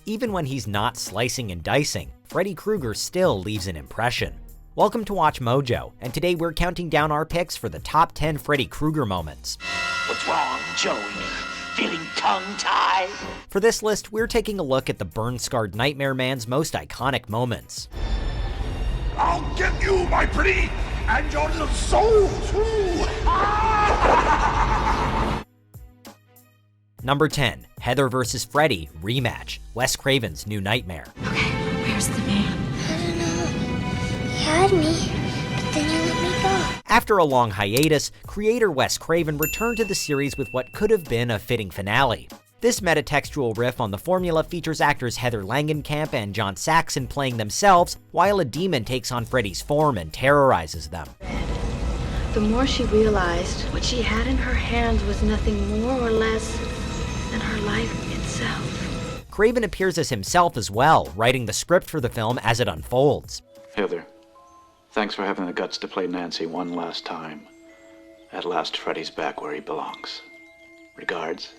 Even when he's not slicing and dicing, Freddy Krueger still leaves an impression. Welcome to Watch Mojo, and today we're counting down our picks for the top 10 Freddy Krueger moments. What's wrong, Joey? Feeling tongue-tied? For this list, we're taking a look at the burn-scarred Nightmare Man's most iconic moments. I'll get you, my pretty, and your little soul, too! Number 10, Heather vs. Freddie, rematch, Wes Craven's new nightmare. Okay, where's the man? I don't know. He had me, but then you let me go. After a long hiatus, creator Wes Craven returned to the series with what could have been a fitting finale. This metatextual riff on the formula features actors Heather Langenkamp and John Saxon playing themselves, while a demon takes on Freddy's form and terrorizes them. The more she realized, what she had in her hands was nothing more or less than her life itself. Craven appears as himself as well, writing the script for the film as it unfolds. Heather, thanks for having the guts to play Nancy one last time. At last, Freddy's back where he belongs. Regards,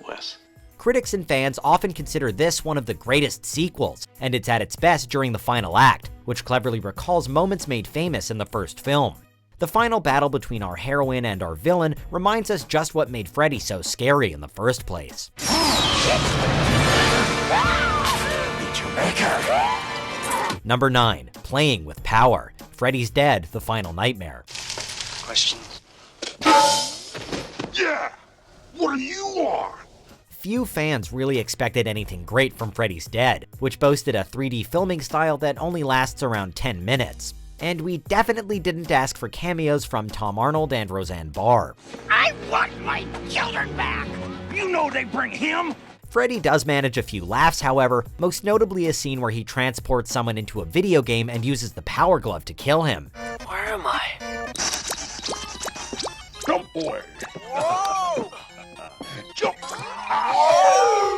Wes. Critics and fans often consider this one of the greatest sequels, and it's at its best during the final act, which cleverly recalls moments made famous in the first film. The final battle between our heroine and our villain reminds us just what made Freddy so scary in the first place. Number 9, playing with power, Freddy's Dead, the final nightmare. Questions? Yeah! What are you on? Few fans really expected anything great from Freddy's Dead, which boasted a 3D filming style that only lasts around 10 minutes. And we definitely didn't ask for cameos from Tom Arnold and Roseanne Barr. I want my children back! You know they bring him! Freddy does manage a few laughs, however, most notably a scene where he transports someone into a video game and uses the Power Glove to kill him. Where am I? Jump, boy! Whoa! Jump!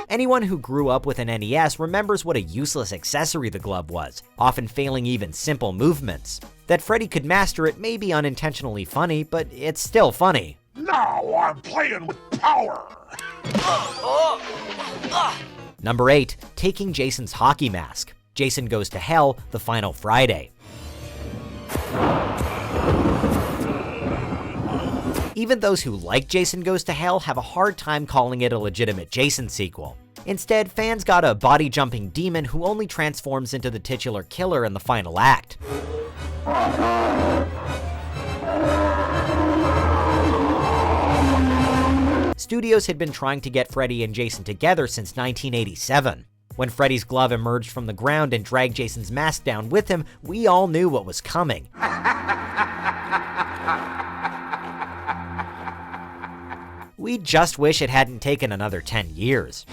Anyone who grew up with an NES remembers what a useless accessory the glove was, often failing even simple movements. That Freddy could master it may be unintentionally funny, but it's still funny. Now I'm playing with power! Number 8, taking Jason's hockey mask. Jason Goes to Hell, the final Friday. Even those who like Jason Goes to Hell have a hard time calling it a legitimate Jason sequel. Instead, fans got a body-jumping demon who only transforms into the titular killer in the final act. Studios had been trying to get Freddy and Jason together since 1987. When Freddy's glove emerged from the ground and dragged Jason's mask down with him, we all knew what was coming. We just wish it hadn't taken another 10 years.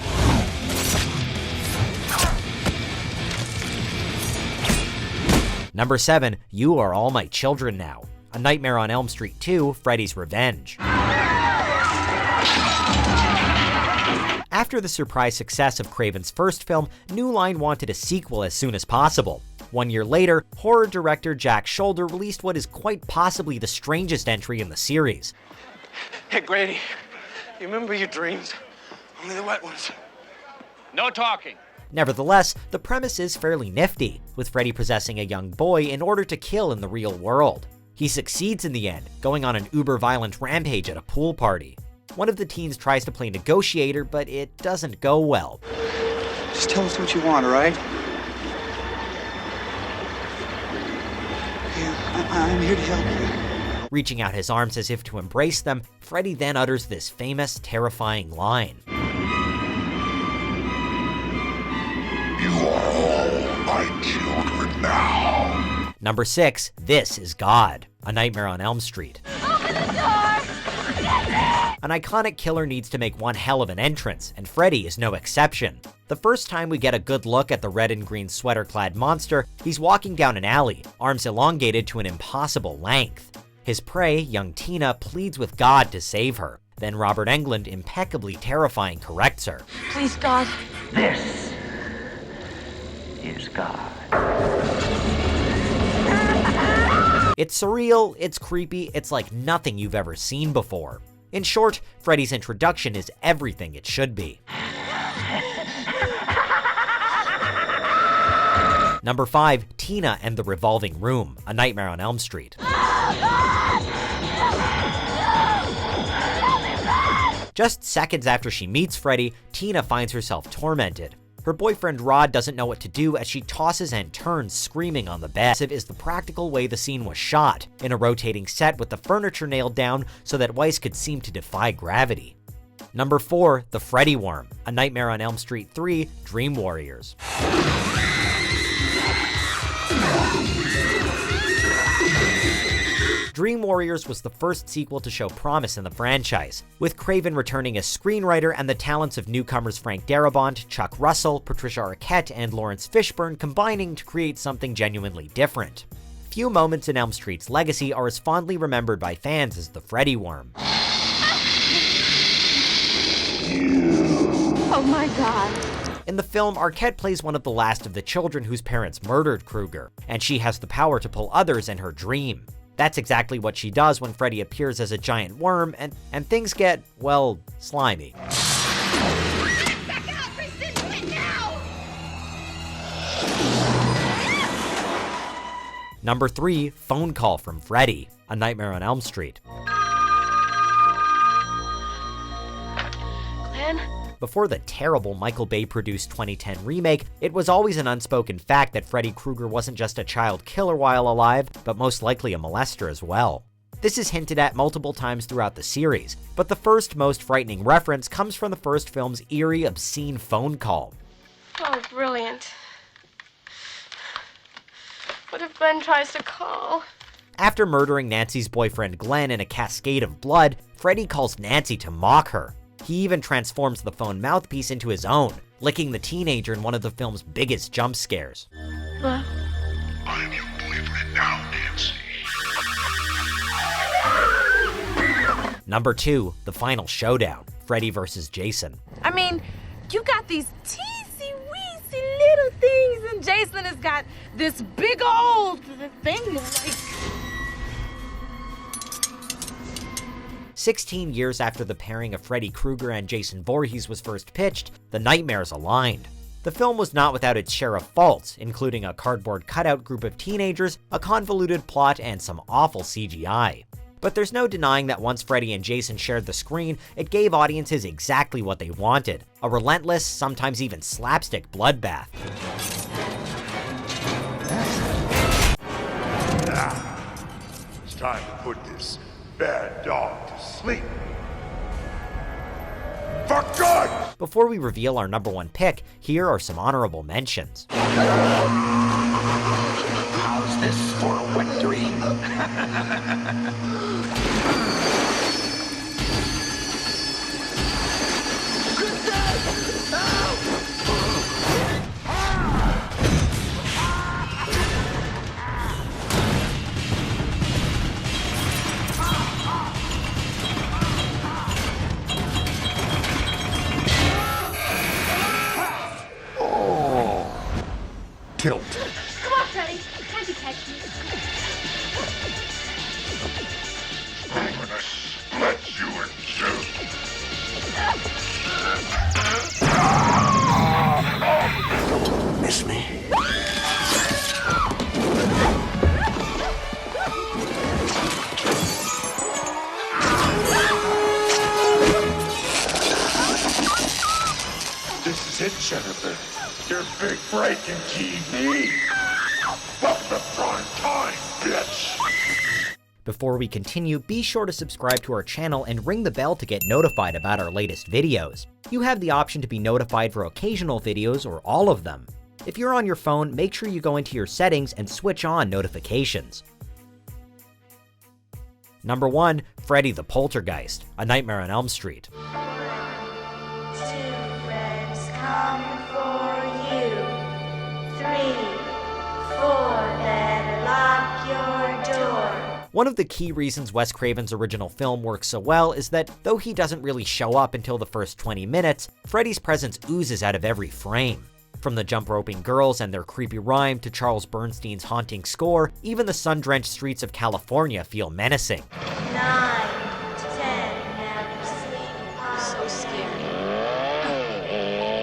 Number 7, You Are All My Children Now. A Nightmare on Elm Street 2, Freddys Revenge. After the surprise success of Craven's first film, New Line wanted a sequel as soon as possible. 1 year later, horror director Jack Shoulder released what is quite possibly the strangest entry in the series. Hey, Grady, you remember your dreams? Only the wet ones. No talking. Nevertheless, the premise is fairly nifty, with Freddy possessing a young boy in order to kill in the real world. He succeeds in the end, going on an uber-violent rampage at a pool party. One of the teens tries to play negotiator, but it doesn't go well. Just tell us what you want, all right? Yeah, I'm here to help you. Reaching out his arms as if to embrace them, Freddy then utters this famous, terrifying line. You are all my children now. Number 6, This Is God. A Nightmare on Elm Street. Open the door! An iconic killer needs to make one hell of an entrance, and Freddy is no exception. The first time we get a good look at the red and green sweater-clad monster, he's walking down an alley, arms elongated to an impossible length. His prey, young Tina, pleads with God to save her. Then Robert Englund, impeccably terrifying, corrects her. Please, God. This is God. It's surreal, it's creepy, it's like nothing you've ever seen before. In short, Freddy's introduction is everything it should be. Number 5, Tina and the Revolving Room, A Nightmare on Elm Street. Just seconds after she meets Freddy, Tina finds herself tormented. Her boyfriend Rod doesn't know what to do as she tosses and turns screaming on the bed. Is the practical way the scene was shot, in a rotating set with the furniture nailed down so that Weiss could seem to defy gravity. Number 4, The Freddy Worm, A Nightmare on Elm Street 3, Dream Warriors. Dream Warriors was the first sequel to show promise in the franchise, with Craven returning as screenwriter and the talents of newcomers Frank Darabont, Chuck Russell, Patricia Arquette, and Lawrence Fishburne combining to create something genuinely different. Few moments in Elm Street's legacy are as fondly remembered by fans as the Freddy Worm. Oh my God. In the film, Arquette plays one of the last of the children whose parents murdered Krueger, and she has the power to pull others in her dream. That's exactly what she does when Freddy appears as a giant worm, and things get, well, slimy. Back out! Resist it now! Number 3, Phone Call from Freddy, A Nightmare on Elm Street. Glenn? Before the terrible Michael Bay-produced 2010 remake, it was always an unspoken fact that Freddy Krueger wasn't just a child killer while alive, but most likely a molester as well. This is hinted at multiple times throughout the series, but the first most frightening reference comes from the first film's eerie, obscene phone call. Oh, brilliant. What if Glenn tries to call? After murdering Nancy's boyfriend Glenn in a cascade of blood, Freddy calls Nancy to mock her. He even transforms the phone mouthpiece into his own, licking the teenager in one of the film's biggest jump scares. I'm your boyfriend now, Nancy. Number 2, The Final Showdown, Freddy vs. Jason. I mean, you got these teensy-weensy little things, and Jason has got this big old thing like... 16 years after the pairing of Freddy Krueger and Jason Voorhees was first pitched, the nightmares aligned. The film was not without its share of faults, including a cardboard cutout group of teenagers, a convoluted plot, and some awful CGI. But there's no denying that once Freddy and Jason shared the screen, it gave audiences exactly what they wanted, a relentless, sometimes even slapstick bloodbath. Now, it's time to put this bad dog to sleep. For good! Before we reveal our number 1 pick, here are some honorable mentions. How's this for a wet dream? Tilt. Come on, Freddy. Can't you catch me? I'm gonna split you in two. Miss me. This is it, Jennifer. Your big break in TV. Welcome to prime time, bitch. Before we continue, be sure to subscribe to our channel and ring the bell to get notified about our latest videos. You have the option to be notified for occasional videos or all of them. If you're on your phone, make sure you go into your settings and switch on notifications. Number 1, Freddy the Poltergeist, A Nightmare on Elm Street. Two friends coming for you. 3, 4, better lock your door. One of the key reasons Wes Craven's original film works so well is that, though he doesn't really show up until the first 20 minutes, Freddy's presence oozes out of every frame. From the jump-roping girls and their creepy rhyme to Charles Bernstein's haunting score, even the sun-drenched streets of California feel menacing. 9, 10, never sleep. So scary.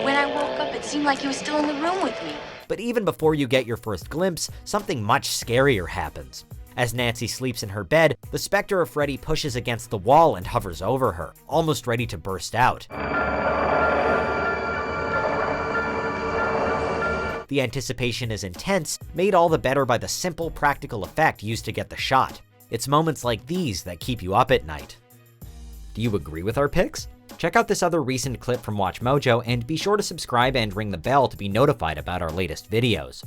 When I woke up, it seemed like he was still in the room with me. But even before you get your first glimpse, something much scarier happens. As Nancy sleeps in her bed, the specter of Freddy pushes against the wall and hovers over her, almost ready to burst out. The anticipation is intense, made all the better by the simple practical effect used to get the shot. It's moments like these that keep you up at night. Do you agree with our picks? Check out this other recent clip from WatchMojo and be sure to subscribe and ring the bell to be notified about our latest videos.